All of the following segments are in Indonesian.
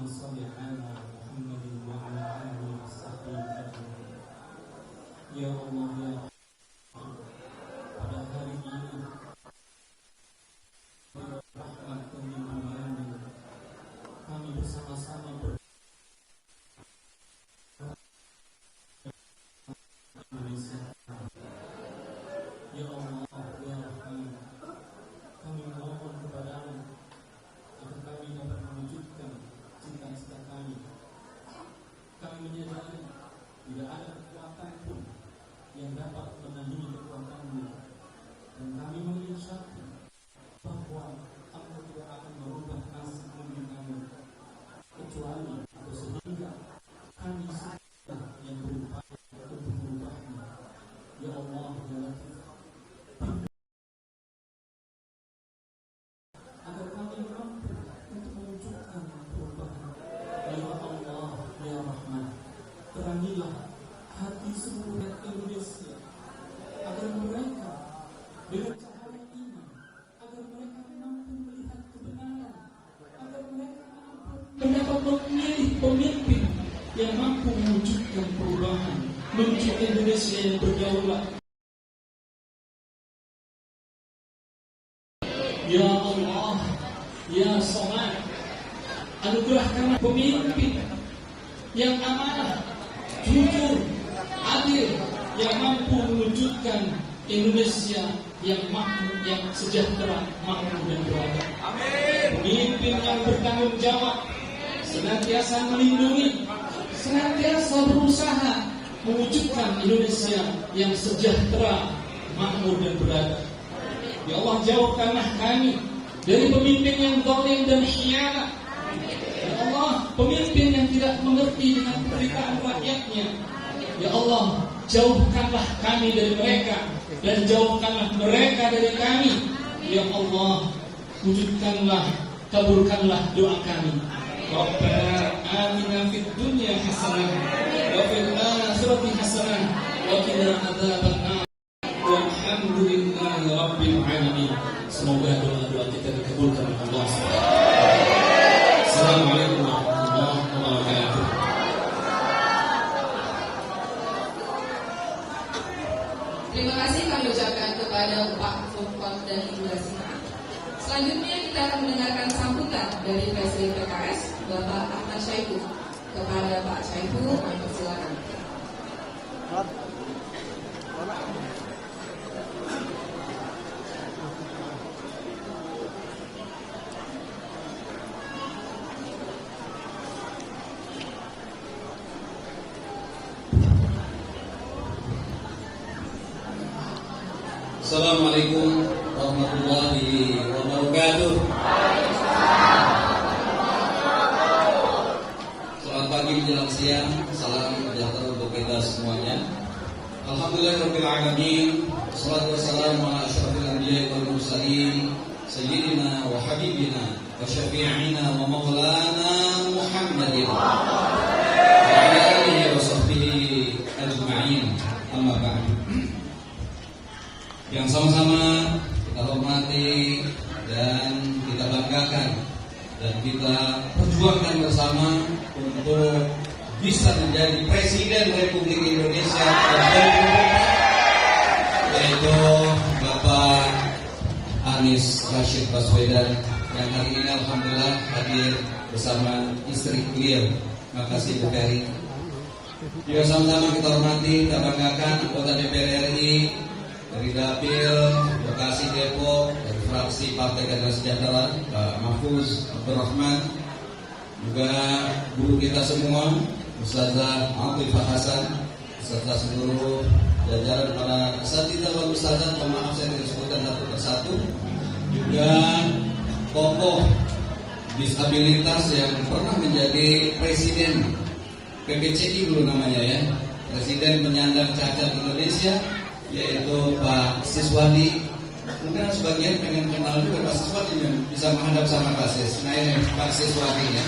sholli ala Muhammadin wa ala alihi wasallam. Ya Allah ya Rahman, pada hari ini rahmat kami kami bersama-sama Indonesia. Ya Allah ya Rahman, kami mohon kepadamu agar kami dapat mewujudkan cita-cita kami. Kami menyadari tidak ada kekuatan pun yang dapat menandingi kekuatanmu, dan kami mengisyati bahwa Engkau tidak akan merubah nasib diri kami kecuali atau sehingga kami sudah yang berupaya untuk merubahnya. Ya Allah ya Latif, agar kami mampu untuk mewujudkan perubahan. Ya Allah ya Rahman, terangilah hati seluruh rakyat Indonesia agar mereka dengan cahaya iman, agar mereka mampu melihat kebenaran, agar mereka mampu mendapat memilih pemimpin yang mampu mewujudkan perubahan, menuju Indonesia yang berdaulat. Ya Allah ya Samad, anugerahkanlah pemimpin yang amanah, jujur, adil, yang mampu mewujudkan Indonesia yang makmur, yang sejahtera, makmur dan beradab. Pemimpin yang bertanggung jawab, senantiasa melindungi, senantiasa berusaha mewujudkan Indonesia yang sejahtera, makmur dan beradab. Ya Allah, jauhkanlah kami dari pemimpin yang zalim dan khianat. Ya Allah, pemimpin yang tidak mengerti dengan penderitaan rakyatnya. Ya Allah, jauhkanlah kami dari mereka dan jauhkanlah mereka dari kami. Ya Allah, wujudkanlah, kabulkanlah doa kami. Rabbana atina fid dunya hasanah wa fil akhirati hasanah wa qina adzabannar. Walhamdulillahi rabbil alamin. Semoga doa-doa kita dikabulkan oleh Allah SWT. Assalamualaikum warahmatullahi wabarakatuh. Terima kasih kami ucapkan kepada Pak Furqon dan Ibu Rasina. Selanjutnya kita akan mendengarkan sambutan dari Presiden PKS Bapak Ahmad Syaihu. Kepada Pak Syaihu, kami persilakan. Assalamualaikum warahmatullahi wabarakatuh. Selamat pagi menjelang siang. Salam sejahtera untuk kita semuanya. Alhamdulillahirabbil alamin. Wassalatu wassalamu ala asyrafil anbiya'i wal mursalin sayyidina wa habibina wa syafi'ina wa maulana Muhammadin wa ala alihi wa sahbihi ajma'in. Amma ba'du. Yang sama-sama kita hormati dan kita banggakan dan kita perjuangkan bersama untuk bisa menjadi Presiden Republik Indonesia yaitu Bapak Anies Rashid Baswedan yang hari ini alhamdulillah hadir bersama istri beliau. Terima kasih Bu Ferry. Juga sama-sama kita hormati, kita banggakan anggota DPR RI dari Dapil Bekasi Depok, dari fraksi Partai Keadilan Sejahtera Pak Mahfuz Abdurrahman, juga guru kita semua Ustazah Atifah Hasan, serta seluruh jajaran para asatidzah wal ustadzah. Maaf saya tidak sebutkan satu persatu. Juga tokoh disabilitas yang pernah menjadi presiden PPCI dulu namanya ya, Presiden Penyandang Cacat Indonesia, yaitu Pak Siswadi. Mungkin sebagian pengen kenal juga Pak Siswadi yang bisa menghadap sama Pak Sis. Nah ini Pak Siswadi ya.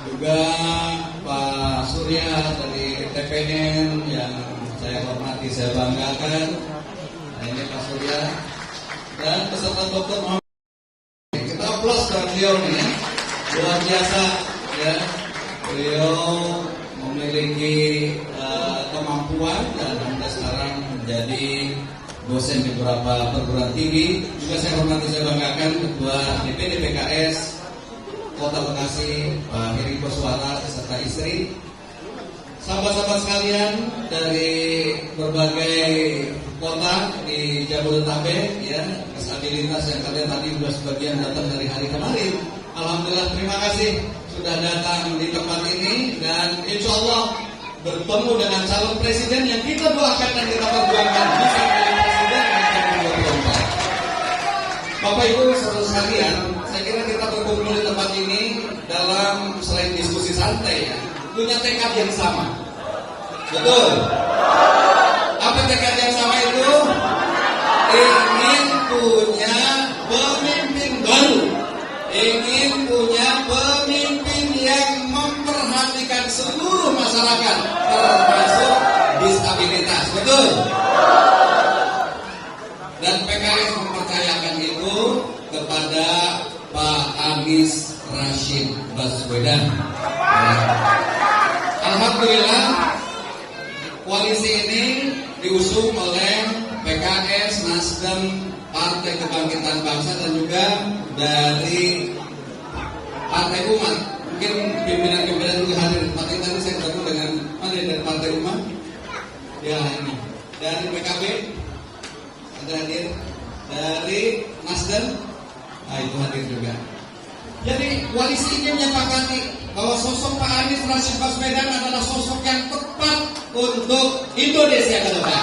Juga Pak Surya dari TPN yang saya hormati, saya banggakan. Nah ini Pak Surya dan peserta Dr. Muhammad. Kita aplaus beliau nih ya. luar biasa ya. Beliau memiliki kemampuan dan Anda sekarang menjadi dosen di beberapa perguruan tinggi. Juga saya hormati, saya banggakan Ketua DPD PKS Kota Bekasi, Pak Heri Koswara serta istri. Sahabat-sahabat sekalian dari berbagai kota di Jabodetabek, ya, stabilitas yang kalian tadi sudah sebagian datang dari hari kemarin. Alhamdulillah, terima kasih sudah datang di tempat ini dan insya Allah bertemu dengan calon presiden yang kita doakan dan kita perjuangkan bisa menjadi presiden di 2024. Bapak Ibu saudara sekalian, saya kira kita berkumpul di tempat ini dalam selain diskusi santai ya, punya tekad yang sama. Betul? Apa tekad yang sama itu? Ingin punya pemimpin baru, ingin punya pemimpin yang memperhatikan seluruh masyarakat, termasuk disabilitas. Betul? Dan PKS mempercayakan itu kepada Pak Anies Rashid Baswedan. Alhamdulillah, koalisi ini diusung oleh PKS, Nasdem, Partai Kebangkitan Bangsa dan juga dari Partai Umat. Mungkin pimpinan-pimpinan juga hadir di tempat ini. Tadi saya ketemu dengan mana dari Partai Umat? Ya ini dari PKB ada hadir, dari Nasdem, nah itu hadir juga. Jadi koalisi ini menyepakati bahwa sosok Pak Anies Rashid Baswedan adalah sosok yang tepat untuk Indonesia ke depan.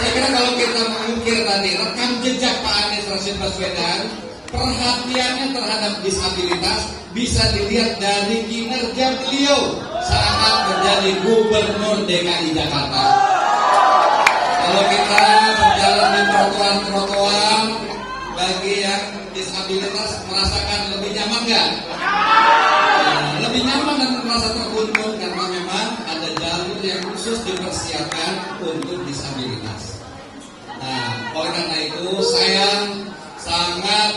Saya kira kalau kita mengukir tadi rekam jejak Pak Anies Rashid Baswedan, perhatiannya terhadap disabilitas bisa dilihat dari kinerja beliau saat menjadi Gubernur DKI Jakarta. Kalau kita berjalan di trotoar-trotoar, bagi yang disabilitas merasakan lebih nyaman nggak? Nah, lebih nyaman dan merasa terkunjung karena memang ada jalur yang khusus dipersiapkan untuk disabilitas. Nah, oleh karena itu saya sangat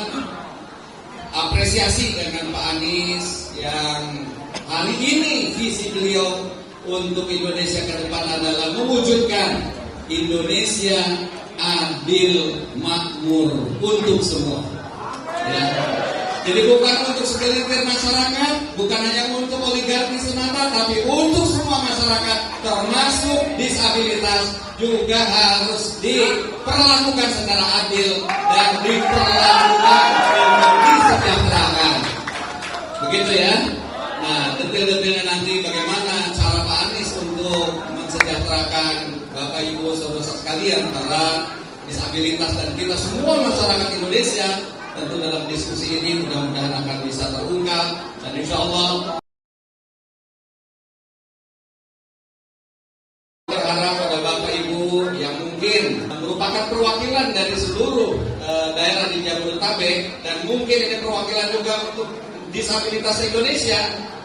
apresiasi dengan Pak Anies yang hari ini visi beliau untuk Indonesia ke depan adalah mewujudkan Indonesia adil makmur untuk semua. Ya. Jadi bukan untuk segelintir masyarakat, bukan hanya untuk oligarki semata, tapi untuk semua masyarakat, termasuk disabilitas juga harus diperlakukan secara adil dan diperlakukan untuk disejahterakan. Begitu ya. Nah, detail-detailnya nanti bagaimana cara Pak Anies untuk mensejahterakan Bapak Ibu saudara sekalian para disabilitas dan kita semua masyarakat Indonesia, tentu dalam diskusi ini mudah-mudahan akan bisa terungkap dan insya Allah berharap pada Bapak Ibu yang mungkin merupakan perwakilan dari seluruh daerah di Jabodetabek dan mungkin ini perwakilan juga untuk disabilitas Indonesia,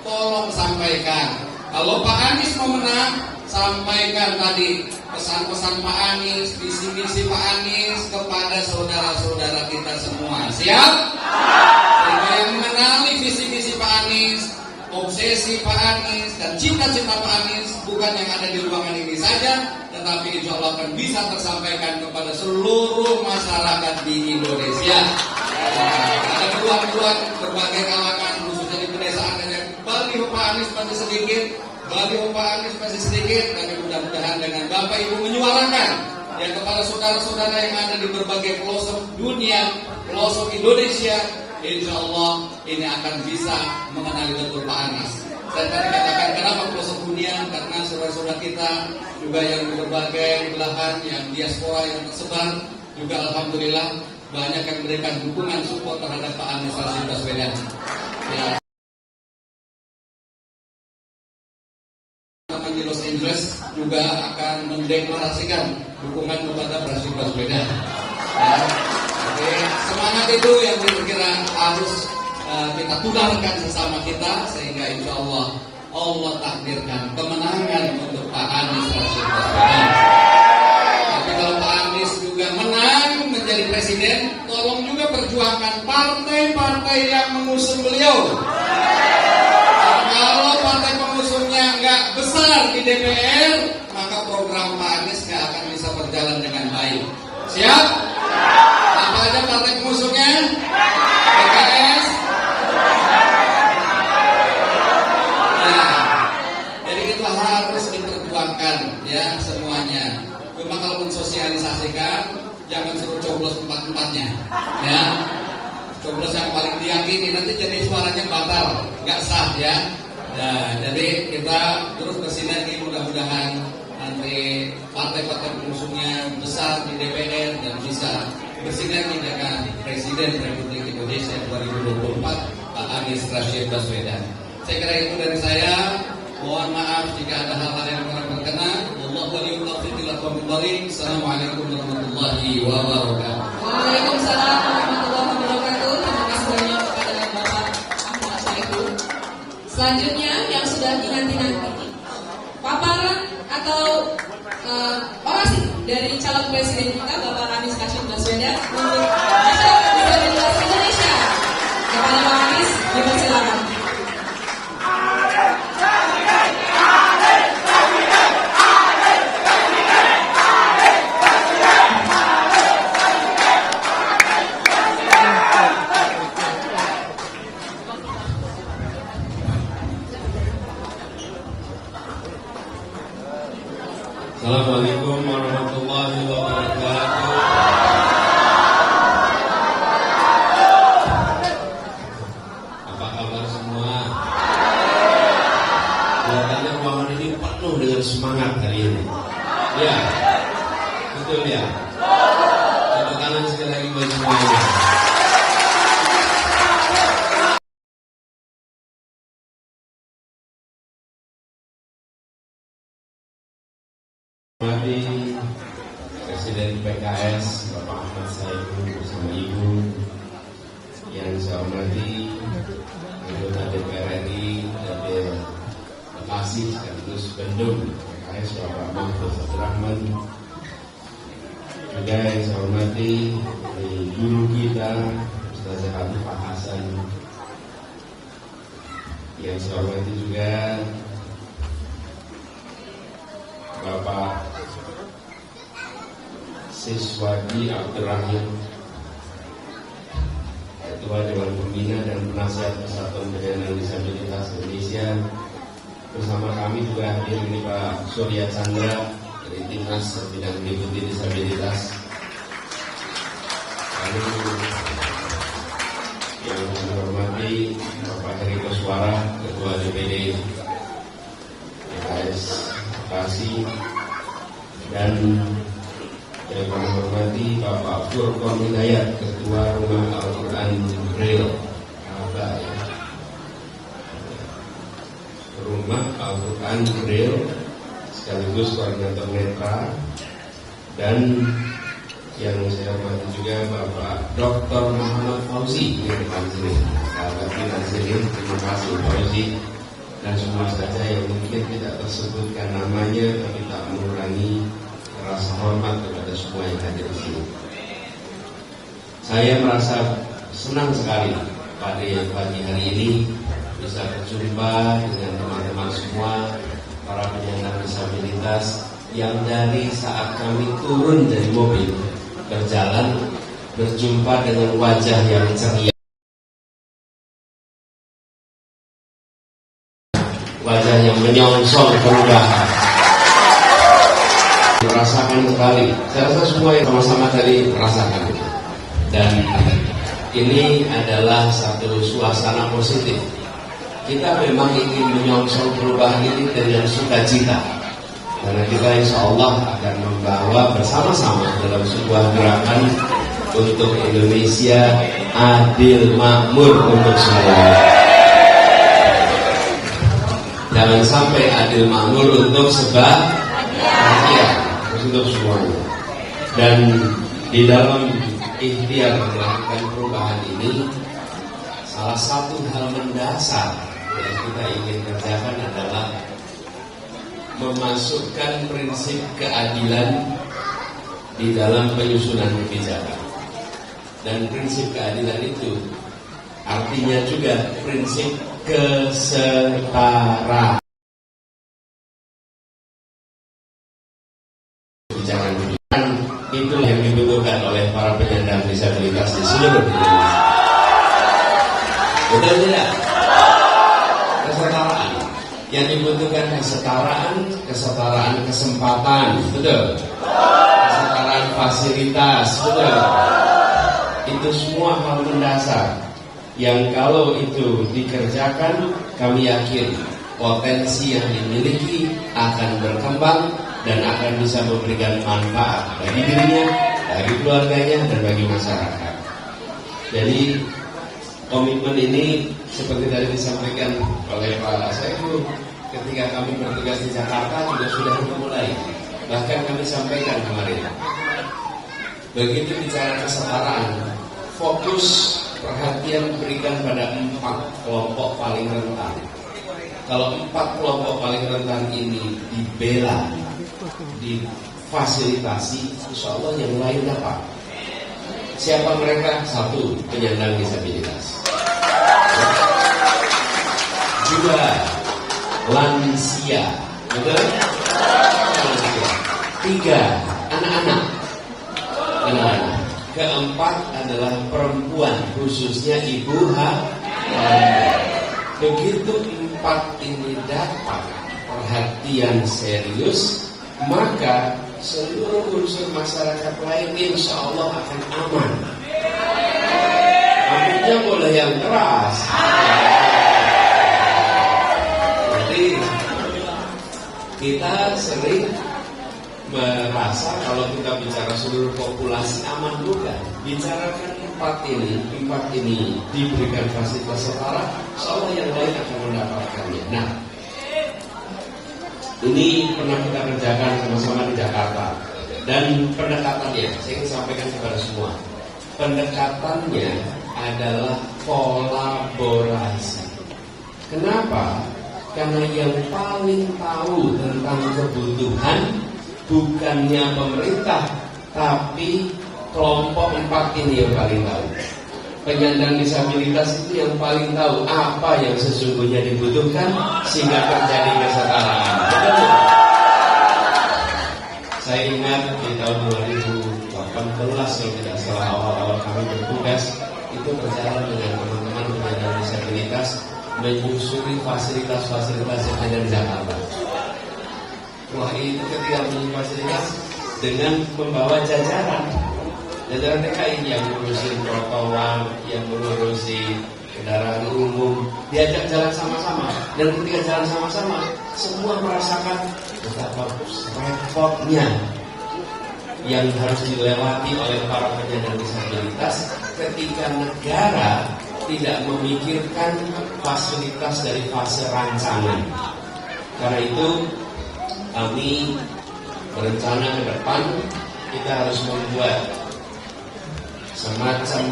tolong sampaikan kalau Pak Anies mau menang, sampaikan tadi pesan-pesan Pak Anies, visi-visi Pak Anies kepada saudara-saudara kita semua. Siap? Sehingga yang mengenali visi-visi Pak Anies, obsesi Pak Anies, dan cita-cita Pak Anies bukan yang ada di ruangan ini saja, tetapi insya Allah akan bisa tersampaikan kepada seluruh masyarakat di Indonesia. Ada peluang-peluang berbagai kalangan, khususnya di pedesaan yang baliho Pak Anies masih sedikit. Baliho Pak Anies masih sedikit, tapi mudah-mudahan dengan Bapak Ibu menyuarakan yang kepada saudara-saudara yang ada di berbagai pelosok dunia, pelosok Indonesia, insya Allah ini akan bisa mengenali betul Pak Anies. Saya tadi katakan kenapa pelosok dunia, karena saudara-saudara kita juga yang di berbagai belahan, yang diaspora yang tersebar, juga alhamdulillah banyak yang memberikan dukungan support terhadap Pak Anies Rashid Baswedan. Ya. Di Los Angeles juga akan mendeklarasikan dukungan kepada Rashid Baswedan. Ya. Oke, semangat itu yang kira-kira harus kita tularkan sesama kita sehingga insya Allah takdirkan kemenangan untuk Pak Anies Rashid Baswedan. Tapi kalau Pak Anies juga menang menjadi presiden, tolong juga perjuangkan partai-partai yang mengusung beliau. Kalau partai pengusungnya nggak besar di DPR, maka program Pak Anies nggak akan bisa berjalan dengan baik. Siap? Apa aja partai pengusungnya? PKS. Nah, jadi itu harus diperjuangkan ya semuanya. Cuma kalau mensosialisasikan, jangan suruh coblos empat-empatnya, ya. Coblos yang paling diyakini, nanti jadi suaranya batal, nggak sah ya. Nah, jadi kita terus bersinergi, mudah-mudahan nanti partai-partai pengusungnya besar di DPR dan bisa bersinergi dengan Presiden Republik Indonesia 2024 Pak Anies Rashid Baswedan. Saya kira itu dari saya. Mohon maaf jika ada hal-hal yang kurang berkenan. Wallahu waliyul taufiq wal hidayah. Assalamualaikum warahmatullahi wabarakatuh. Waalaikumsalam warahmatullahi wabarakatuh. Terima kasih banyak kepada Bapak Ahmad Syahiku. Selanjutnya yang sudah dinanti-nanti, paparan atau orasi dari calon presiden kita Bapak Anies Rashid Baswedan untuk masyarakat disabilitas Indonesia. Kepada Pak Anies, dipersilakan. Assalamualaikum warahmatullahi wabarakatuh. Apa kabar semua? Kelihatannya ruangan ini penuh dengan semangat hari ini. Ya, betul ya. Tepuk tangan sekali lagi buat semuanya. Presiden PKS Bapak Ahmad Syahiku bersama Ibu, yang saya hormati anggota DPR RI dari Bekasi sekaligus Bandung PKS Bapak Mahfud Abdurrahman, juga yang saya hormati dari guru kita Ustazah Hanifah Hasan, yang saya hormati juga Bapak Siswadi Abdurrahim, Ketua Dewan Pembina dan Penasihat Persatuan Penyandang Disabilitas Indonesia. Bersama kami juga hadir ini Pak Surya Chandra dari Timnas Bidang Deputi Disabilitas. Lalu yang kami hormati Bapak Heri Koswara, Ketua DPD PKS Bekasi, dan yang kami hormati Bapak Furqon Hidayat, Ketua Rumah Al-Quran Braille, Rumah Al-Quran Braille sekaligus koordinator netra, dan yang saya hormati juga Bapak Dr. Muhammad Fauzi di depan sini. Sahabat kita sini, terima kasih Fauzi, dan semua saja yang mungkin tidak tersebutkan namanya tapi tak mengurangi rasa hormat kepada semua yang hadir di sini. Saya merasa senang sekali pada pagi hari ini bisa berjumpa dengan teman-teman semua para penyandang disabilitas yang dari saat kami turun dari mobil berjalan berjumpa dengan wajah yang ceria, wajah yang menyongsong perubahan. Merasakan sekali. Saya rasa semua yang sama-sama tadi merasakan. Dan ini adalah satu suasana positif. Kita memang ingin menyongsong perubahan ini dengan sukacita. Karena kita insya Allah akan membawa bersama-sama dalam sebuah gerakan untuk Indonesia adil makmur untuk semua. Jangan sampai adil makmur untuk sebagian, untuk semuanya. Dan di dalam ikhtiar melakukan perubahan ini, salah satu hal mendasar yang kita ingin kerjakan adalah memasukkan prinsip keadilan di dalam penyusunan kebijakan. Dan prinsip keadilan itu artinya juga prinsip kesetaraan. Bicara itu yang dibutuhkan oleh para penyandang disabilitas di seluruh Indonesia. Betul tidak? Kesetaraan. Yang dibutuhkan kesetaraan kesempatan, betul. Kesetaraan fasilitas, betul. Itu semua hal mendasar yang kalau itu dikerjakan, kami yakin potensi yang dimiliki akan berkembang dan akan bisa memberikan manfaat bagi dirinya, bagi keluarganya, dan bagi masyarakat. Jadi komitmen ini seperti tadi disampaikan oleh Pak Saiful, ketika kami bertugas di Jakarta juga sudah dimulai. Bahkan kami sampaikan kemarin, begitu bicara kesetaraan, fokus perhatian berikan pada 4 kelompok paling rentan. Kalau 4 kelompok paling rentan ini dibela, difasilitasi, insya Allah yang lain dapat. Siapa mereka? 1, penyandang disabilitas. 2, lansia. Betul? 3, anak-anak. 4 adalah perempuan, khususnya ibu hamil. Begitu 4 ini dapat perhatian serius, maka seluruh unsur masyarakat lain insya Allah akan aman. Amannya boleh yang keras. Jadi kita sering merasa kalau kita bicara seluruh populasi aman, bukan. Bicarakan 4 ini diberikan fasilitas setara, insya Allah yang lain akan mendapatkannya. Nah, ini pernah kita kerjakan sama-sama di Jakarta. Dan pendekatannya, saya ingin sampaikan kepada semua. Pendekatannya adalah kolaborasi. Kenapa? Karena yang paling tahu tentang kebutuhan bukannya pemerintah, tapi kelompok 4 ini yang paling tahu. Penyandang disabilitas itu yang paling tahu apa yang sesungguhnya dibutuhkan sehingga terjadi kesetaraan. Betul? Saya ingat di tahun 2018 kalau tidak salah, awal-awal kami bertugas itu berjalan dengan teman-teman penyandang disabilitas menyusuri fasilitas-fasilitas yang ada di Jakarta. Wah, itu ketika menyusuri fasilitas dengan membawa jajaran DKI yang mengurusi trotoar, yang mengurusi kendaraan umum, diajak jalan sama-sama. Dan ketika jalan sama-sama, semua merasakan betapa repotnya yang harus dilewati oleh para penyandang disabilitas ketika negara tidak memikirkan fasilitas dari fase rancangan. Karena itu kami berencana ke depan kita harus membuat semacam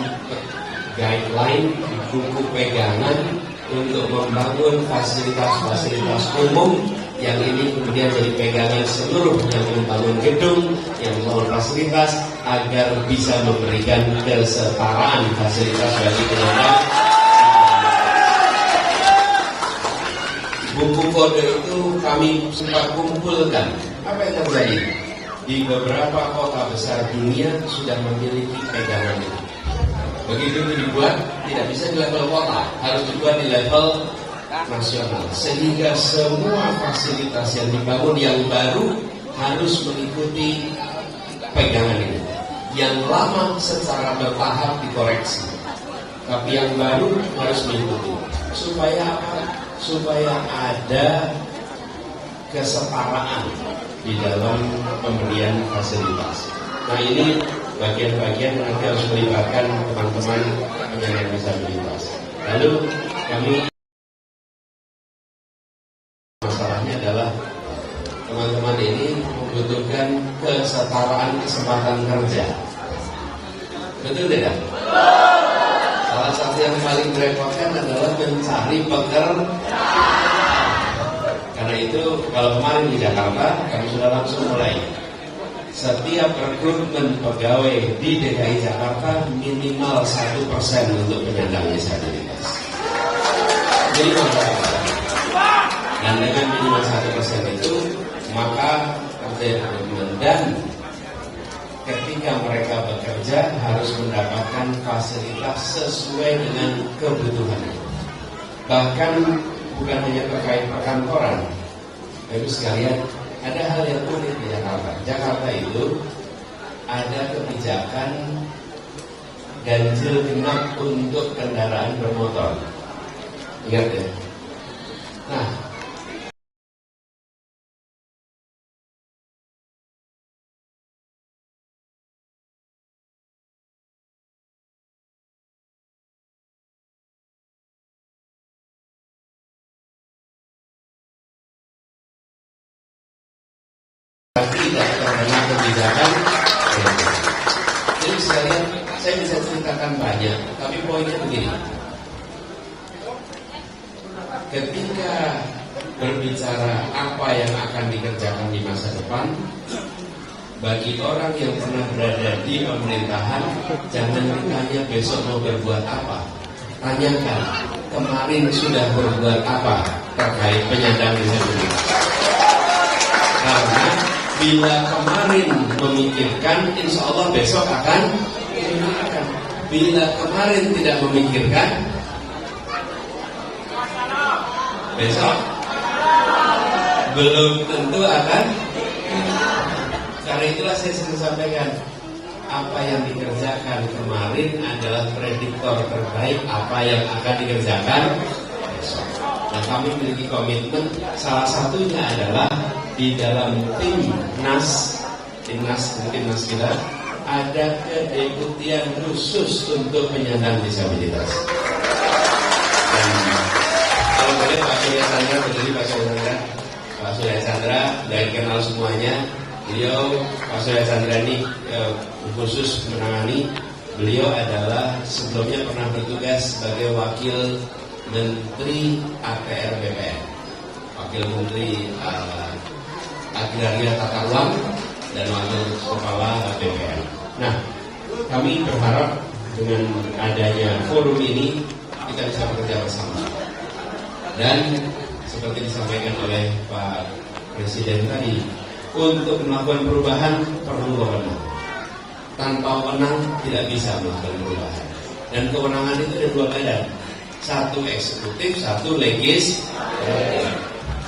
guideline, buku pegangan untuk membangun fasilitas-fasilitas umum yang ini kemudian jadi pegangan seluruh yang membangun gedung, yang membangun fasilitas agar bisa memberikan kesetaraan fasilitas bagi penyandang. Buku kode itu kami sempat kumpulkan. Apa yang terjadi? Di beberapa kota besar dunia sudah memiliki pegangan itu. Begitu itu dibuat, tidak bisa di level kota, harus dibuat di level nasional. Sehingga semua fasilitas yang dibangun yang baru harus mengikuti pegangan ini. Yang lama secara bertahap dikoreksi, tapi yang baru harus mengikuti. Supaya apa? Supaya ada kesetaraan di dalam pemberian fasilitas. Nah, ini bagian-bagian nanti harus melibatkan teman-teman penyandang disabilitas. Lalu kami masalahnya adalah teman-teman ini membutuhkan kesetaraan kesempatan kerja. Betul tidak? Salah satu yang paling merepotkan adalah mencari pekerjaan. Karena itu kalau kemarin di Jakarta kami sudah langsung mulai setiap rekrutmen pegawai di DKI Jakarta minimal 1% untuk penyandang disabilitas. Minimal 1%. Dan dengan minimal 1% itu, maka terjadi rekrutmen, dan ketika mereka bekerja harus mendapatkan fasilitas sesuai dengan kebutuhannya. Bahkan bukan hanya terkait perkantoran, Ibu sekalian, ada hal yang unik di Jakarta. Jakarta itu ada kebijakan ganjil genap untuk kendaraan bermotor. Ingat ya? Nah, tidak terkena kebijakan. Jadi sekalian, saya bisa ceritakan banyak, tapi poinnya begini. Ketika berbicara apa yang akan dikerjakan di masa depan, bagi orang yang pernah berada di pemerintahan, jangan ditanya besok mau berbuat apa. Tanyakan, kemarin sudah berbuat apa terkait penyandang disabilitas. Karena bila kemarin memikirkan, insya Allah besok akan memikirkan. Bila kemarin tidak memikirkan, besok belum tentu akan. Karena itulah saya sering sampaikan, apa yang dikerjakan kemarin adalah prediktor terbaik apa yang akan dikerjakan besok. Nah, kami memiliki komitmen, salah satunya adalah di dalam timnas kita ada kedeputian khusus untuk penyandang disabilitas. Dan kalau boleh Pak Surya Chandra, berdiri Pak Surya Chandra, dan kenal semuanya. Beliau, Pak Surya Chandra ini khusus menangani. Beliau adalah sebelumnya pernah bertugas sebagai Wakil Menteri ATR BPN, Wakil Menteri Agraria Tata Ruang, dan Wakil Kepala BPN. Nah, kami berharap dengan adanya forum ini kita bisa bekerja bersama. Dan seperti disampaikan oleh Pak Presiden tadi, untuk melakukan perubahan perlu wewenang. Tanpa wewenang tidak bisa melakukan perubahan. Dan kewenangan itu ada dua badan, satu eksekutif, satu legislatif.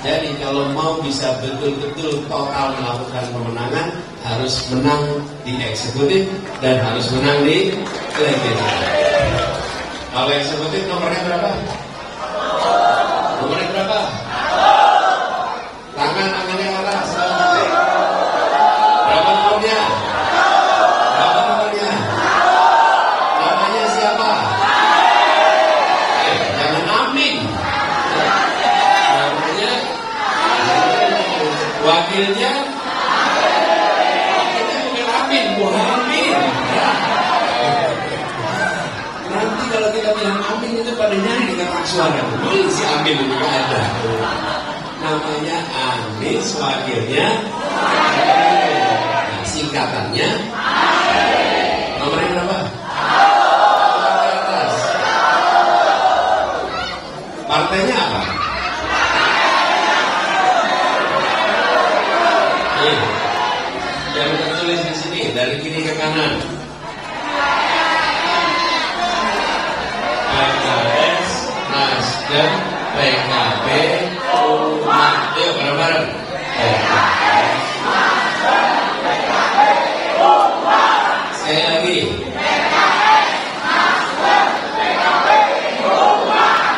Jadi kalau mau bisa betul-betul total melakukan pemenangan, harus menang di eksekutif dan harus menang di legislatif. Kalau eksekutif nomornya berapa? Nomornya berapa? Tangannya atas. Berapa nomornya? Berapa nomornya? Namanya siapa? Jangan amin. Namanya wakilnya. Kita bukan amin, bukan amin. Nanti kalau kita bilang amin itu pada nyari di kertas suara. Si amin itu ada. Namanya Anies, wakilnya singkatannya nomornya berapa? Atas. Partainya apa? Yang tertulis di sini dari kiri ke kanan. PKS, Nasdem, PKB, Umat. Ayo bareng-bareng. PKS, Nasdem, PKB, Umat. Sekali lagi. PKS, Nasdem, PKB, Umat.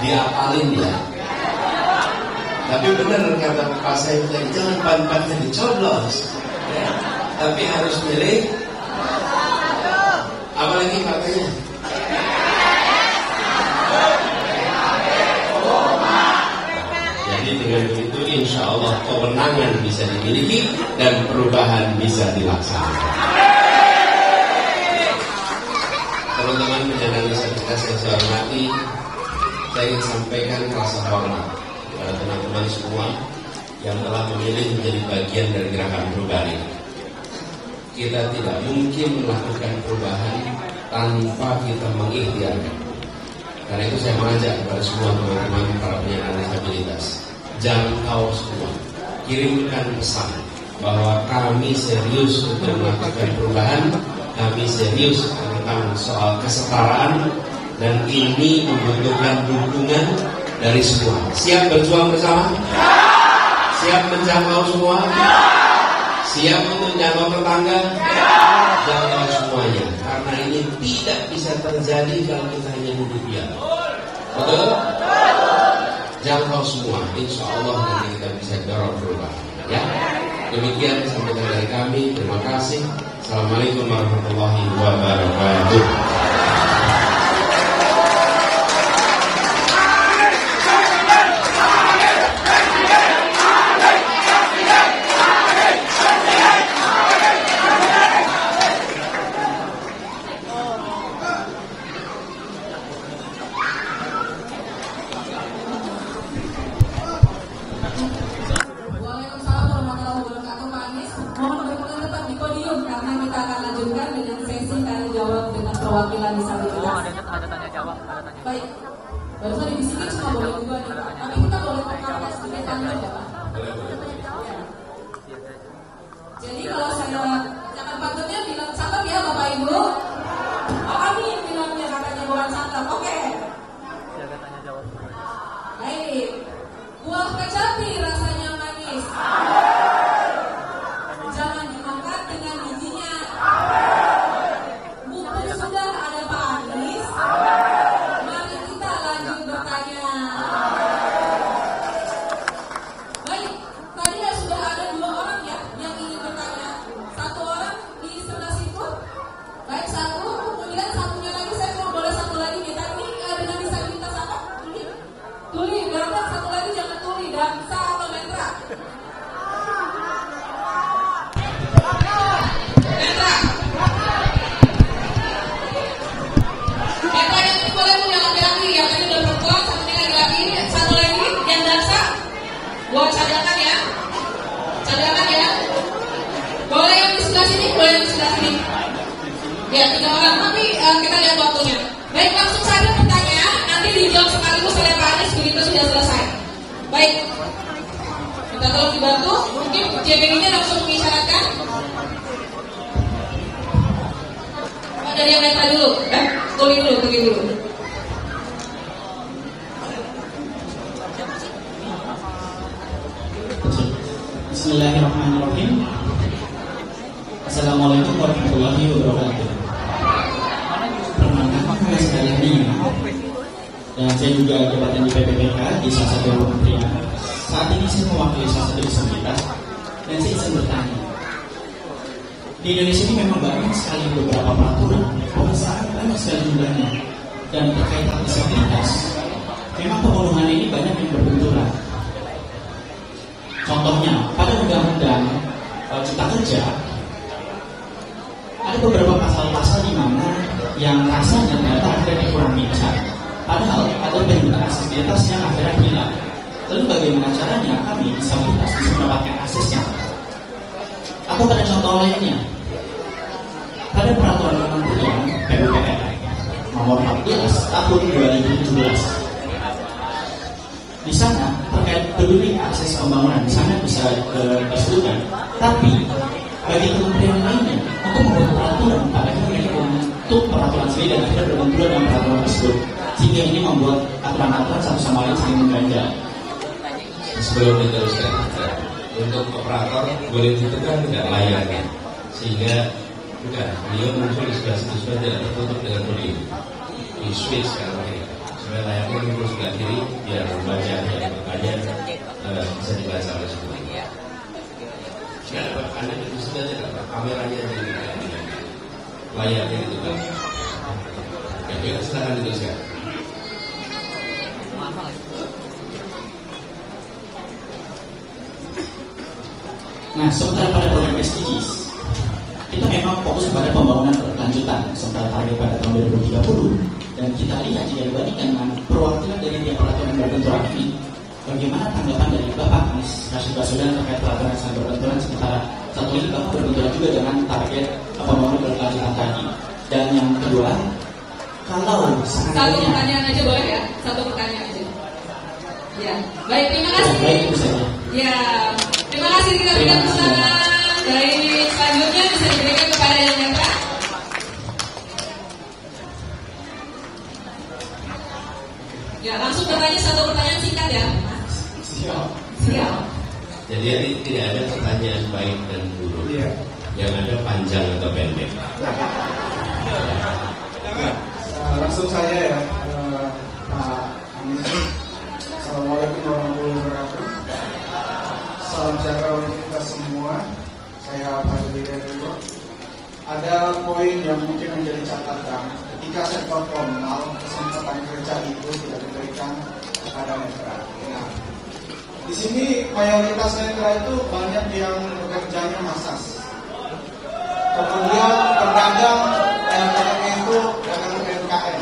Diapalin ya. Tapi benar kata Pak saya tadi, jangan pan-pannya dicoblos. Ya. Tapi harus milih. Apalagi partainya? Jadi dengan begitu insya Allah kewenangan bisa dimiliki dan perubahan bisa dilaksanakan. Teman-teman penyandang disabilitas yang saya hormati, saya ingin sampaikan rasa hormat kepada teman-teman semua yang telah memilih menjadi bagian dari gerakan perubahan ini. kita tidak mungkin melakukan perubahan tanpa kita mengikhtiarkan. Karena itu saya mengajak kepada semua teman-teman para penyandang disabilitas, jangkau semua, kirimkan pesan bahwa kami serius untuk melakukan perubahan, kami serius tentang soal kesetaraan, dan ini membutuhkan dukungan dari semua. Siap berjuang bersama? Siap menjangkau semua? Siap untuk jangkau tetangga? Jangkau semuanya, karena ini tidak bisa terjadi kalau kita hanya duduk diam. Betul? Jangkau semua, insya Allah nanti kita bisa dorong perubahan. Ya, demikian sambutan dari kami. Terima kasih. Assalamualaikum warahmatullahi wabarakatuh. Perwakilan disabilitas. Baik, barusan dibisikin cuma boleh dua nih, tapi kita boleh perkara sedikit tanya ya Pak. Jadi kalau saya jangan patutnya bilang cakep ya Bapak Ibu. Oh amin bilangnya katanya bukan cakep. Oke. Baik, buah kecapi rasanya manis. Jangan dimakan dengan giginya. Sudah ada Pak Anies, mari kita lanjut bertanya. Baik, tadi ya sudah ada dua orang ya yang ingin bertanya. Satu orang di sebelah situ. Baik, satu, kemudian satunya lagi saya mau boleh satu lagi nih. Tadi dengan disabilitas apa? Tuli, berapa? Satu lagi jangan tuli, dansa atau netra. Netra. Yang tadi udah perempuan, satunya laki-laki, satu lagi yang dansa, buat cadangan ya, cadangan ya. Boleh yang di sebelah sini, boleh yang di sebelah sini. Ya 3 orang, tapi kita lihat waktunya. Baik, langsung saja pertanyaan, nanti dijawab sekaligus oleh Pak Anies begitu sudah selesai. Baik, kita tolong dibantu, mungkin JPG-nya langsung mengisyaratkan. Dari yang netra dulu, tuli dulu, pergi dulu. Bismillahirrahmanirrahim. Assalamualaikum warahmatullahi wabarakatuh. Perkenalkan saya sekali ini, dan saya juga jabatan di PPPK di salah satu kementerian. Saat ini saya mewakili salah satu disabilitas, dan saya ingin bertanya. Di Indonesia ini memang banyak sekali beberapa peraturan, sangat banyak sekali jumlahnya, dan terkait hak disabilitas. Memang pembunuhan ini banyak yang berbenturan. Contohnya, pada undang-undang Cipta Kerja ada beberapa pasal-pasal di mana yang rasanya ternyata akhirnya dikurangi besar. Padahal ada bentuk aksesibilitas yang akhirnya hilang. Lalu bagaimana caranya kami disabilitas bisa mendapatkan aksesnya? Atau pada contoh lainnya, pada peraturan kementerian PUPR nomor 14 tahun 2017. Di sana terkait peduli akses pembangunan, di sana bisa disebutkan. Tapi bagi kementerian lainnya untuk membuat peraturan, pada akhirnya untuk peraturan sendiri dan akhirnya berbenturan dengan peraturan tersebut, sehingga ini membuat aturan-aturan satu sama lain saling mengganjal. Sebelum diteruskan, untuk operator boleh ditekan tidak layarnya, sehingga bukan beliau muncul di sebelah situ supaya tidak tertutup dengan podium. Di switch sekarang ini. Supaya layarnya muncul sebelah kiri biar membaca yang bertanya bisa dibaca oleh semua. Siapa Anda itu sudah tidak kameranya jadi layarnya itu kan. Oke, silakan diteruskan. Nah, sementara pada program SDGs kita memang fokus pada pembangunan berkelanjutan sementara target pada tahun 2030. Dan kita lihat jika dibandingkan dengan perwakilan dari tiap peraturan berbenturan ini, bagaimana tanggapan dari Bapak Anies Rashid Baswedan terkait peraturan yang berbenturan sementara satu ini Bapak berbenturan juga dengan target pembangunan berkelanjutan tadi. Dan yang kedua, kalau Satu seandainya pertanyaan aja boleh ya? Satu pertanyaan aja. Ya, baik, terima kasih. baik itu saja. Ya, terima kasih kita berikan pesanan dari selanjutnya bisa diberikan kepada yang netral. Ya, langsung bertanya satu pertanyaan singkat ya. Siap. Jadi tidak ada pertanyaan baik dan buruk. Iya. Yang ada panjang atau pendek. Langsung saja ya, Pak Anies. Assalamualaikum warahmatullahi wabarakatuh. Salam sejahtera untuk kita semua. Saya Pak Ridho. Ada poin yang mungkin menjadi catatan ketika sektor formal kesempatan kerja itu tidak diberikan kepada netra. Nah, di sini mayoritas netra itu banyak yang bekerjanya massas. Kemudian pedagang itu dagang UMKM.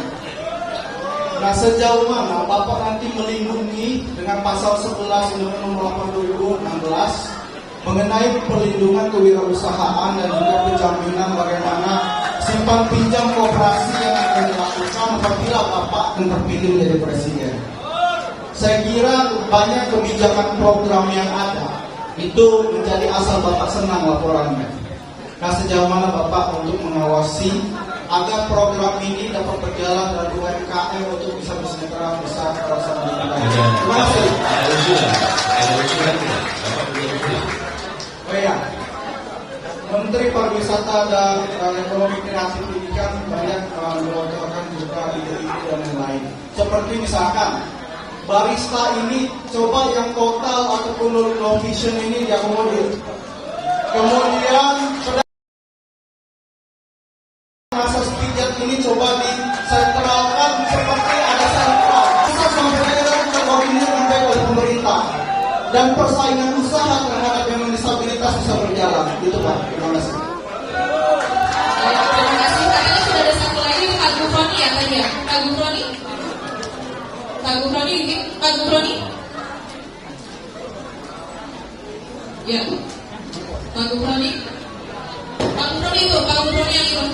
Nah, sejauh mana Bapak nanti melindungi dengan pasal 11 Undang-Undang Nomor 8 2016 mengenai perlindungan kewirausahaan dan juga penjaminan bagaimana simpan pinjam koperasi yang akan dilakukan apabila Bapak akan terpilih menjadi presiden. Saya kira banyak kebijakan program yang ada itu menjadi asal Bapak senang laporannya. Nah, sejauh mana Bapak untuk mengawasi agar program ini dapat berjalan dan UMKM untuk bisa bersejahtera besar kawasan kita. Terima kasih. Ada usulan tidak? Bapak punya usulan? Oh ya, Menteri Pariwisata dan Ekonomi Kreatif ini kan banyak melontarkan juga ide-ide dan lain-lain. Seperti misalkan barista ini coba yang total ataupun low vision ini diakomodir. Kemudian masa pijat ini coba disentralkan seperti ada sentral. Bisa sampai daerah terkoordinir sampai oleh pemerintah. Dan persaingan usaha terhadap yang disabilitas bisa berjalan. Itu Pak. Terima kasih. Terima kasih. Katanya sudah ada satu lagi Pak Gufroni ya tadi ya. Pak Gufroni. Pak Gufroni. Ya. Pak Gufroni itu, Pak Gufroni yang itu.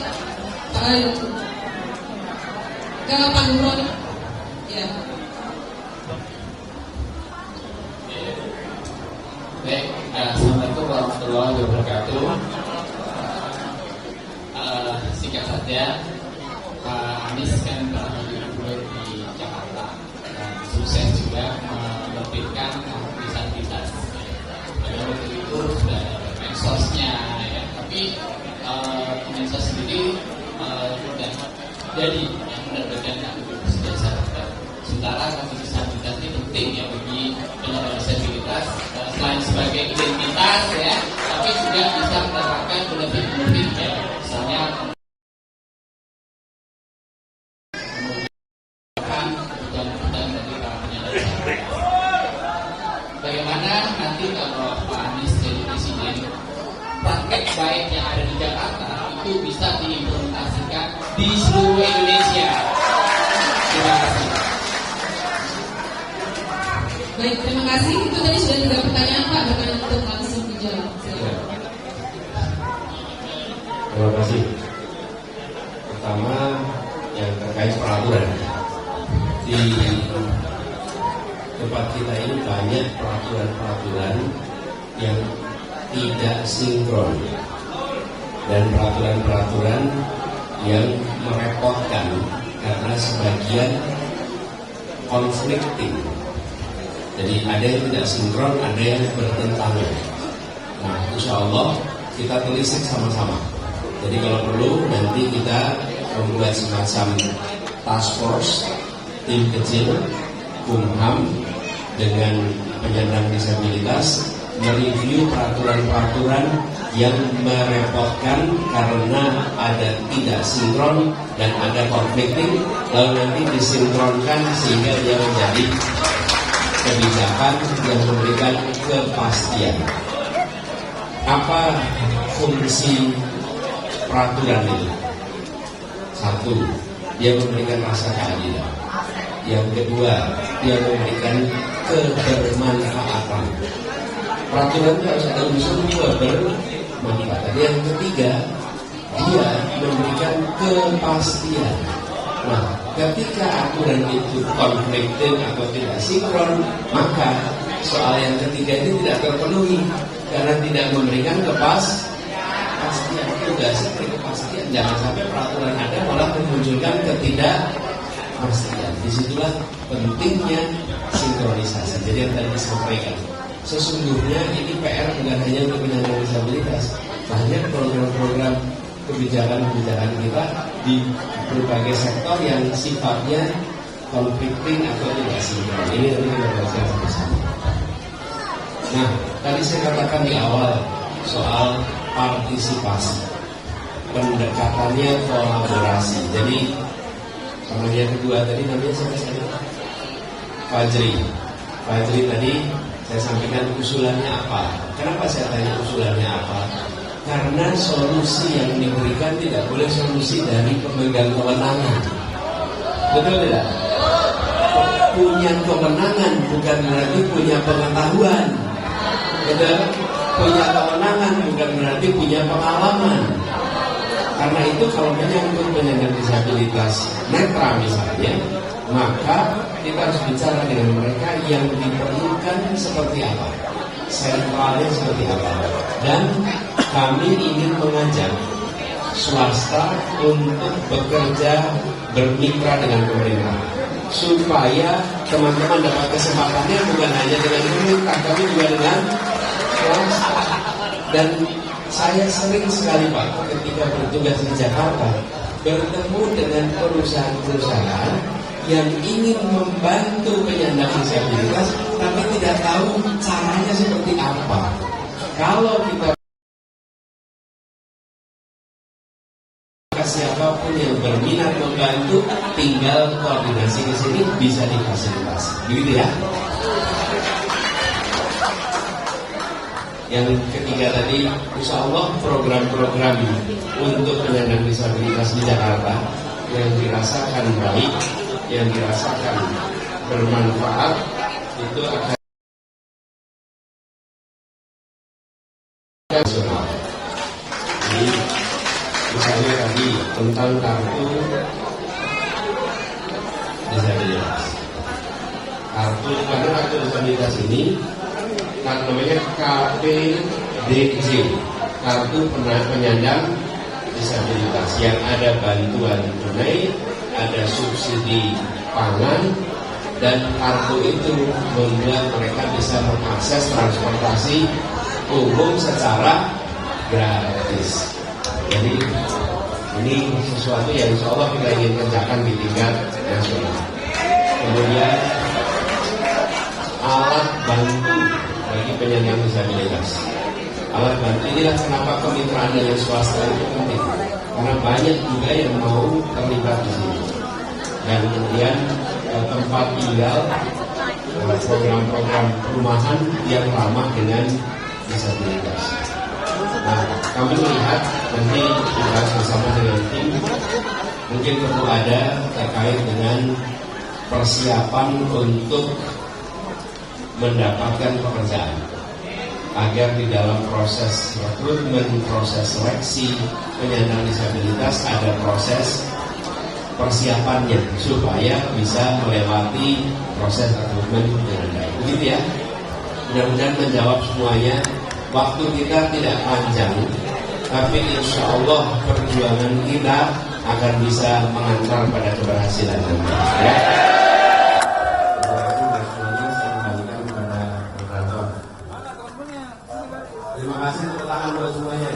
Pak Ayu. Enggak Pak Gufroni. Ya. Baik, assalamualaikum warahmatullahi wabarakatuh. Singkat saja, Pak Anies kan pernah menjadi gubernur di Jakarta dan sukses juga menerbitkan disabilitas. Pada waktu itu sudah ada mensosnya, ya. Tapi mensos sendiri tidak jadi yang menerbitkan kartu disabilitas. Sementara kartu disabilitas ini penting ya bagi penyandang disabilitas. Selain sebagai identitas ya, tapi juga bisa menerapkan benefit-benefit ya, misalnya kebutuhan bagi para penyandang disabilitas. Bagaimana nanti kalau Pak Anies jadi presiden, praktek baik yang ada di Jakarta itu bisa diimplementasikan di seluruh Indonesia. Terima kasih. Baik, terima kasih. Itu tadi sudah 3 pertanyaan Pak, berkenan untuk langsung dijawab. Terima kasih. Pertama, yang terkait peraturan. Di tempat kita ini banyak peraturan-peraturan yang tidak sinkron dan peraturan-peraturan yang merepotkan karena sebagian konflikting. Jadi ada yang tidak sinkron, ada yang bertentangan. Nah, insya Allah kita telisik sama-sama. Jadi kalau perlu nanti kita membuat semacam task force, tim kecil, Kumham dengan penyandang disabilitas mereview peraturan-peraturan yang merepotkan karena ada tidak sinkron dan ada conflicting, lalu nanti disinkronkan sehingga dia menjadi kebijakan yang memberikan kepastian. Apa fungsi peraturan itu? Satu, dia memberikan rasa keadilan. Yang kedua, dia memberikan kebermanfaatan. Peraturan itu harus ada unsur manfaat. Yang ketiga, dia memberikan kepastian. Nah, ketika aturan itu konfliktif atau tidak sinkron, maka soal yang ketiga ini tidak terpenuhi karena tidak memberikan kepastian. Juga seperti kepastian, jangan sampai peraturan ada malah memunculkan ketidakpastian. Disitulah pentingnya sinkronisasi. Jadi yang tadi disampaikan, sesungguhnya ini PR bukan hanya untuk penyandang disabilitas, banyak program-program kebijakan-kebijakan kita di berbagai sektor yang sifatnya konflikting atau tidak sinkron. Ini nanti kita bahas bersama. Nah, tadi saya katakan di awal soal partisipasi, pendekatannya kolaborasi. Jadi sama yang kedua tadi namanya siapa? Fajri tadi saya sampaikan usulannya apa. Kenapa saya tanya usulannya apa? Karena solusi yang diberikan tidak boleh solusi dari pemegang kewenangan. Betul tidak? Punya kewenangan bukan berarti punya pengetahuan. Betul? Punya kewenangan bukan berarti punya pengalaman. Karena itu kalau menyangkut penyandang disabilitas netra misalnya, maka kita harus bicara dengan mereka yang diperlukan seperti apa, sentralnya seperti apa. Dan kami ingin mengajak swasta untuk bekerja bermitra dengan pemerintah supaya teman-teman dapat kesempatannya bukan hanya dengan pemerintah, tapi juga dengan swasta. Dan saya sering sekali Pak ketika bertugas di Jakarta bertemu dengan perusahaan-perusahaan yang ingin membantu penyandang disabilitas tapi tidak tahu caranya seperti apa. Kalau kita siapapun yang berminat membantu, tinggal koordinasi ke sini bisa difasilitasi. Begitu ya. Yang ketiga tadi, insya Allah program-program untuk penyandang disabilitas di Jakarta yang dirasakan baik, yang dirasakan bermanfaat, itu akan nasional. Jadi, misalnya tadi tentang kartu disabilitas. Kartu disabilitas ini namanya KPDJ, kartu penyandang disabilitas, yang ada bantuan tunai, ada subsidi pangan, dan kartu itu membuat mereka bisa mengakses transportasi umum secara gratis. Jadi ini sesuatu yang insya Allah kita ingin kerjakan di tingkat nasional. Kemudian alat bantu bagi penyandang disabilitas. Alat bantu inilah kenapa kemitraan dengan swasta itu penting, karena banyak juga yang mau terlibat di sini. Dan kemudian tempat tinggal, program-program perumahan yang ramah dengan disabilitas. Nah, kami melihat nanti kita bersama dengan tim mungkin perlu ada terkait dengan persiapan untuk mendapatkan pekerjaan, agar di dalam proses rekrutmen, proses seleksi penyandang disabilitas ada proses persiapannya supaya bisa melewati proses rekrutmen dengan baik. Begitu ya. Mudah-mudahan menjawab semuanya. Waktu kita tidak panjang, tapi insya Allah perjuangan kita akan bisa mengantar pada keberhasilan nanti. Ya. Terima kasih tepuk tangan buat semuanya.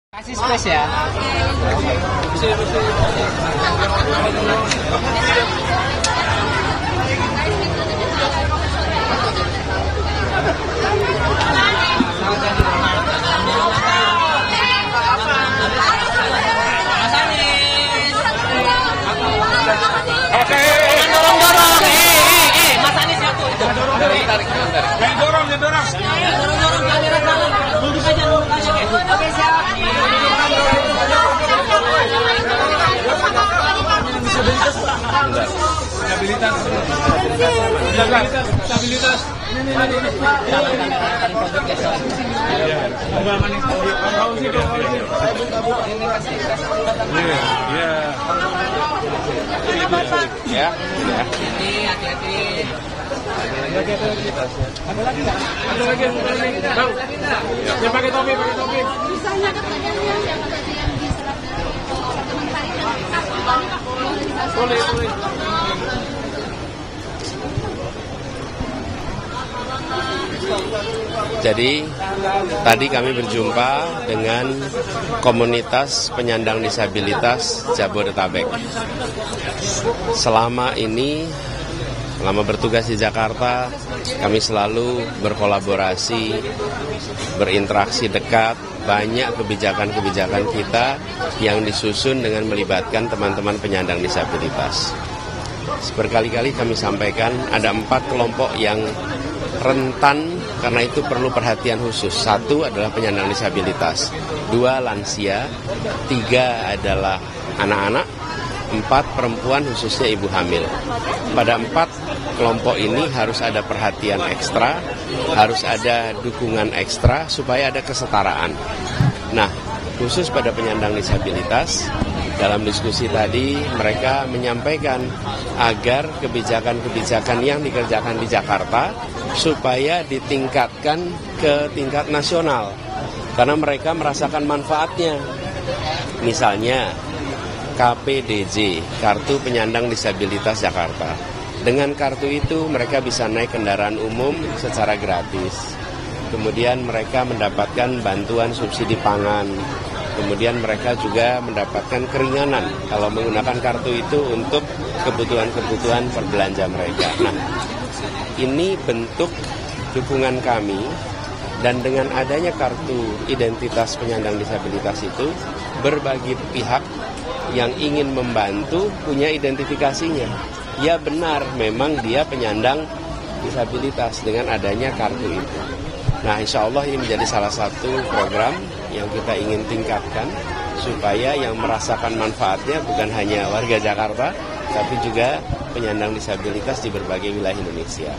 Kasih space ya. Oke. Dorong. Mas Anies satu. Tarik. Dorong. Dorong kamera kanan. Duduk aja. Oke, siap. Stabilitas. Ya. Ini hati-hati. Ada lagi. Bang, ya pakai topi. Misalnya kan ada yang diserap Boleh. Jadi tadi kami berjumpa dengan komunitas penyandang disabilitas Jabodetabek. Selama bertugas di Jakarta, kami selalu berkolaborasi, berinteraksi dekat. Banyak kebijakan-kebijakan kita yang disusun dengan melibatkan teman-teman penyandang disabilitas. Berkali-kali kami sampaikan ada 4 kelompok yang rentan karena itu perlu perhatian khusus. 1 adalah penyandang disabilitas, 2 lansia, 3 adalah anak-anak, 4 perempuan khususnya ibu hamil. Pada 4 kelompok ini harus ada perhatian ekstra, harus ada dukungan ekstra supaya ada kesetaraan. Nah, khusus pada penyandang disabilitas, dalam diskusi tadi mereka menyampaikan agar kebijakan-kebijakan yang dikerjakan di Jakarta supaya ditingkatkan ke tingkat nasional karena mereka merasakan manfaatnya. Misalnya KPDJ, Kartu Penyandang Disabilitas Jakarta. Dengan kartu itu mereka bisa naik kendaraan umum secara gratis. Kemudian mereka mendapatkan bantuan subsidi pangan. Kemudian mereka juga mendapatkan keringanan kalau menggunakan kartu itu untuk kebutuhan-kebutuhan berbelanja mereka. Nah, ini bentuk dukungan kami, dan dengan adanya kartu identitas penyandang disabilitas itu, berbagai pihak yang ingin membantu punya identifikasinya. Ya benar, memang dia penyandang disabilitas dengan adanya kartu itu. Nah, insya Allah ini menjadi salah satu program yang kita ingin tingkatkan supaya yang merasakan manfaatnya bukan hanya warga Jakarta, tapi juga penyandang disabilitas di berbagai wilayah Indonesia.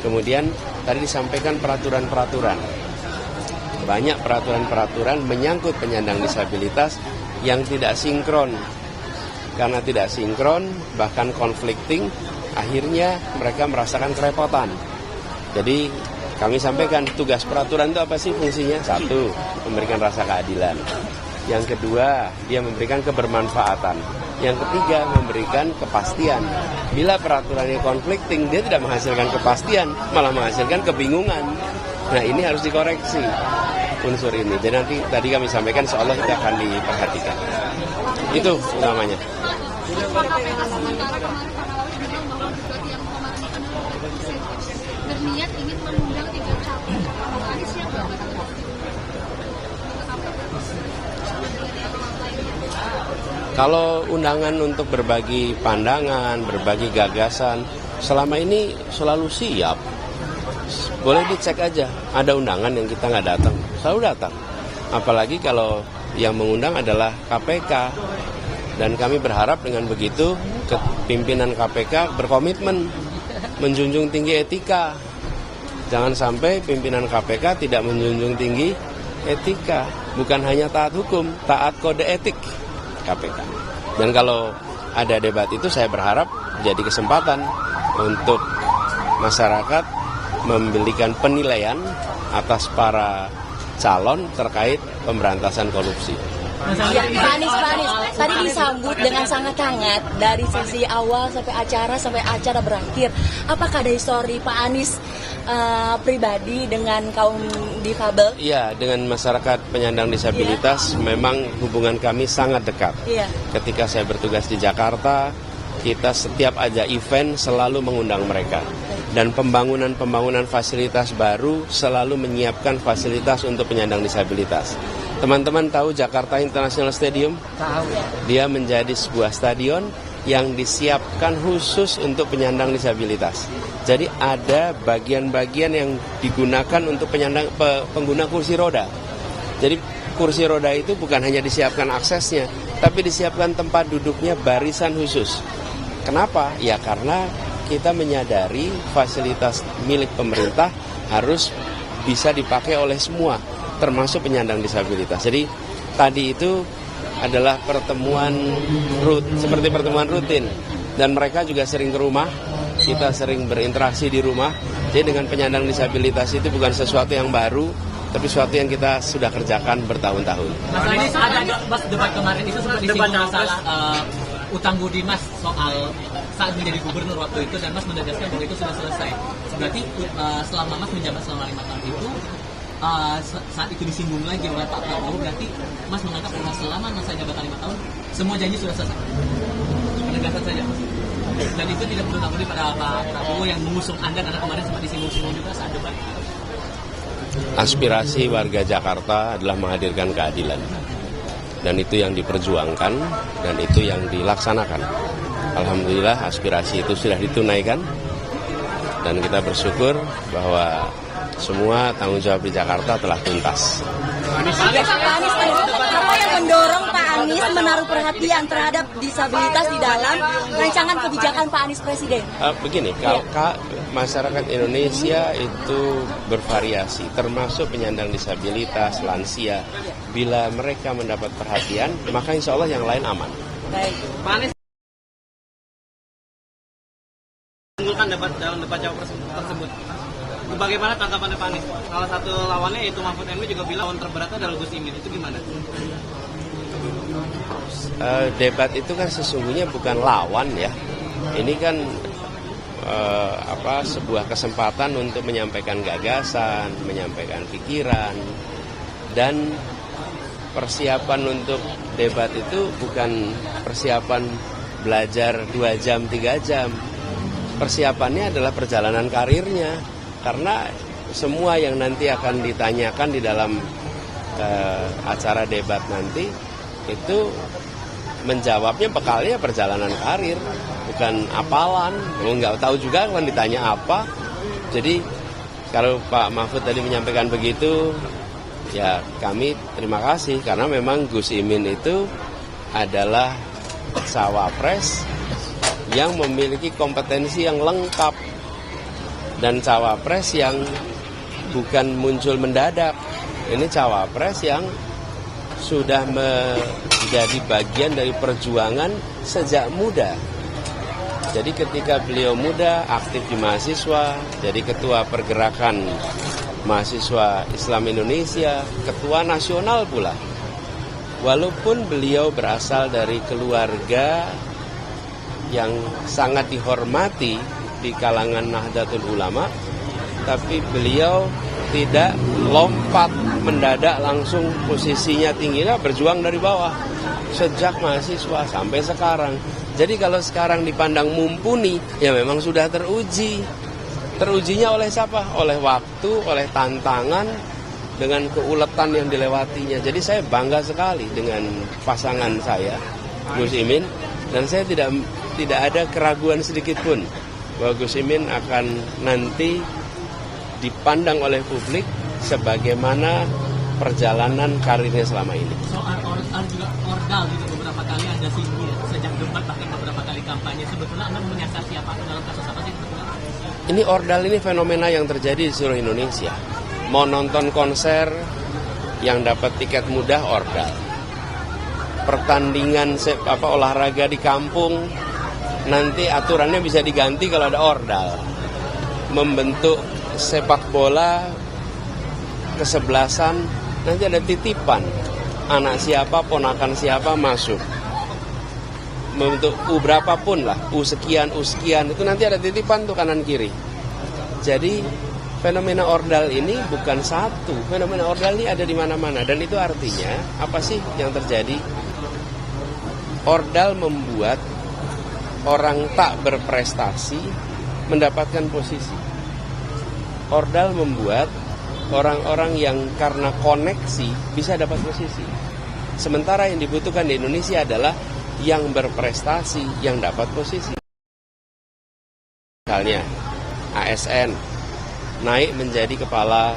Kemudian tadi disampaikan peraturan-peraturan. Banyak peraturan-peraturan menyangkut penyandang disabilitas yang tidak sinkron. Karena tidak sinkron, bahkan conflicting, akhirnya mereka merasakan kerepotan. Jadi kami sampaikan tugas peraturan itu apa sih fungsinya? 1, memberikan rasa keadilan. Yang kedua, dia memberikan kebermanfaatan. Yang ketiga, memberikan kepastian. Bila peraturannya conflicting, dia tidak menghasilkan kepastian, malah menghasilkan kebingungan. Nah, ini harus dikoreksi unsur ini. Jadi nanti tadi kami sampaikan insya Allah itu akan diperhatikan. Itu utamanya. Berniat ingin mengundang 3 calon Anies yang Kalau undangan untuk berbagi pandangan, berbagi gagasan, selama ini selalu siap. Boleh dicek aja, ada undangan yang kita nggak datang, selalu datang. Apalagi kalau yang mengundang adalah KPK. Dan kami berharap dengan begitu pimpinan KPK berkomitmen menjunjung tinggi etika. Jangan sampai pimpinan KPK tidak menjunjung tinggi etika. Bukan hanya taat hukum, taat kode etik KPK. Dan kalau ada debat itu saya berharap jadi kesempatan untuk masyarakat memberikan penilaian atas para calon terkait pemberantasan korupsi. Ya, Pak Anies, tadi disambut dengan sangat hangat dari sesi awal sampai acara berakhir. Apakah ada histori Pak Anies pribadi dengan kaum difabel? Iya, dengan masyarakat penyandang disabilitas memang hubungan kami sangat dekat. Iya. Ketika saya bertugas di Jakarta, kita setiap ada event selalu mengundang mereka. Dan pembangunan fasilitas baru selalu menyiapkan fasilitas untuk penyandang disabilitas. Teman-teman tahu Jakarta International Stadium? Tahu. Dia menjadi sebuah stadion yang disiapkan khusus untuk penyandang disabilitas. Jadi ada bagian-bagian yang digunakan untuk pengguna kursi roda. Jadi kursi roda itu bukan hanya disiapkan aksesnya, tapi disiapkan tempat duduknya barisan khusus. Kenapa? Ya karena kita menyadari fasilitas milik pemerintah harus bisa dipakai oleh semua, termasuk penyandang disabilitas. Jadi tadi itu adalah seperti pertemuan rutin, dan mereka juga sering ke rumah, kita sering berinteraksi di rumah. Jadi dengan penyandang disabilitas itu bukan sesuatu yang baru, tapi sesuatu yang kita sudah kerjakan bertahun-tahun. Mas Anies, Mas debat kemarin itu sempat disinggung masalah utang budi Mas soal saat menjadi gubernur waktu itu, dan Mas menegaskan bahwa itu sudah selesai. Berarti selama Mas menjabat selama 5 tahun itu, saat itu disinggung lagi oleh Pak Prabowo, berarti Mas menganggap bahwa selama masa jabatan 5 tahun semua janji sudah selesai. Penegasan saja. Dan itu tidak berutang budi pada Pak Prabowo yang mengusung Anda, karena kemarin sempat disinggung-singgung juga saat debat. Aspirasi warga Jakarta adalah menghadirkan keadilan. Dan itu yang diperjuangkan, dan itu yang dilaksanakan. Alhamdulillah aspirasi itu sudah ditunaikan, dan kita bersyukur bahwa semua tanggung jawab di Jakarta telah tuntas. Apa yang mendorong Pak Anies menaruh perhatian terhadap disabilitas di dalam rancangan kebijakan Pak Anies Presiden? Begini, masyarakat Indonesia itu bervariasi, termasuk penyandang disabilitas, lansia. Bila mereka mendapat perhatian, maka insya Allah yang lain aman. Baik. Pak Anies menunjukkan dalam debat cawapres tersebut. Bagaimana tanggapan Pak Anies? Salah satu lawannya yaitu Mahfud MD juga bilang lawan terberatnya adalah Gus Imin. Itu gimana? Debat itu kan sesungguhnya bukan lawan ya. Ini kan sebuah kesempatan untuk menyampaikan gagasan, menyampaikan pikiran, dan persiapan untuk debat itu bukan persiapan belajar 2 jam, 3 jam. Persiapannya adalah perjalanan karirnya. Karena semua yang nanti akan ditanyakan di dalam acara debat nanti itu menjawabnya bekalnya perjalanan karir, bukan apalan. Nggak tahu juga akan ditanya apa. Jadi kalau Pak Mahfud tadi menyampaikan begitu, ya kami terima kasih, karena memang Gus Imin itu adalah cawapres yang memiliki kompetensi yang lengkap, dan cawapres yang bukan muncul mendadak. Ini cawapres yang sudah menjadi bagian dari perjuangan sejak muda. Jadi ketika beliau muda, aktif di mahasiswa, jadi ketua pergerakan mahasiswa Islam Indonesia, ketua nasional pula. Walaupun beliau berasal dari keluarga yang sangat dihormati di kalangan Nahdlatul Ulama, tapi beliau tidak lompat mendadak langsung posisinya tinggi, berjuang dari bawah sejak mahasiswa sampai sekarang. Jadi kalau sekarang dipandang mumpuni, ya memang sudah teruji. Terujinya oleh siapa? Oleh waktu, oleh tantangan, dengan keuletan yang dilewatinya. Jadi saya bangga sekali dengan pasangan saya, Gus Imin, dan saya tidak ada keraguan sedikit pun bahwa Gus Imin akan nanti dipandang oleh publik sebagaimana perjalanan karirnya selama ini. Soal juga ordal gitu, beberapa kali ada singgih sejak debat, bahkan beberapa kali kampanye. Sebetulnya Anda menyasar siapa dalam kasus apa sih? Ini ordal, ini fenomena yang terjadi di seluruh Indonesia. Mau nonton konser yang dapat tiket mudah ordal. Pertandingan olahraga di kampung, nanti aturannya bisa diganti kalau ada ordal. Membentuk sepak bola kesebelasan, nanti ada titipan. anak siapa, ponakan siapa masuk. Untuk U berapapun lah, U sekian, itu nanti ada titipan tuh kanan kiri. Jadi fenomena ordal ini bukan satu, fenomena ordal ini ada di mana-mana. Dan itu artinya apa sih yang terjadi? Ordal membuat orang tak berprestasi mendapatkan posisi. Ordal membuat orang-orang yang karena koneksi bisa dapat posisi. Sementara yang dibutuhkan di Indonesia adalah yang berprestasi yang dapat posisi. Misalnya ASN naik menjadi kepala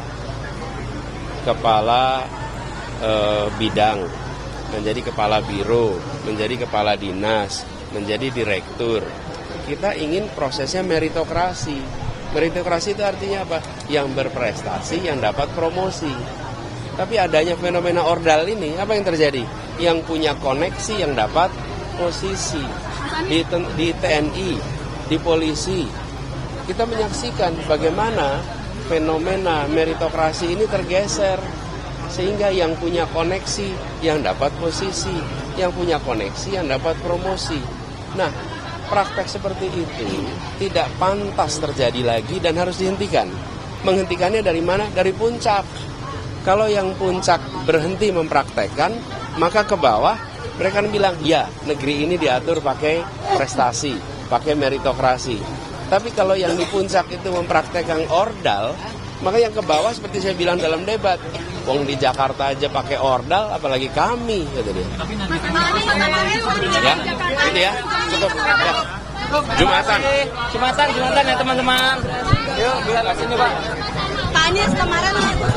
bidang, menjadi kepala biro, menjadi kepala dinas, menjadi direktur. Kita ingin prosesnya meritokrasi. Meritokrasi itu artinya apa? Yang berprestasi yang dapat promosi. Tapi adanya fenomena ordal ini, apa yang terjadi? Yang punya koneksi yang dapat posisi. Di TNI, di polisi, kita menyaksikan bagaimana fenomena meritokrasi ini tergeser. Sehingga yang punya koneksi yang dapat posisi, yang punya koneksi yang dapat promosi. Nah, praktek seperti itu tidak pantas terjadi lagi dan harus dihentikan. Menghentikannya dari mana? Dari puncak. Kalau yang puncak berhenti mempraktekkan, maka ke bawah mereka bilang, ya negeri ini diatur pakai prestasi, pakai meritokrasi. Tapi kalau yang di puncak itu mempraktekkan ordal, maka yang ke bawah seperti saya bilang dalam debat, wong di Jakarta aja pakai ordal, apalagi kami, kata dia. Ya, gitu ya, cukup. Ya. Jumatan ya teman-teman. Yuk, biar sini Pak. Pak Anies kemarin itu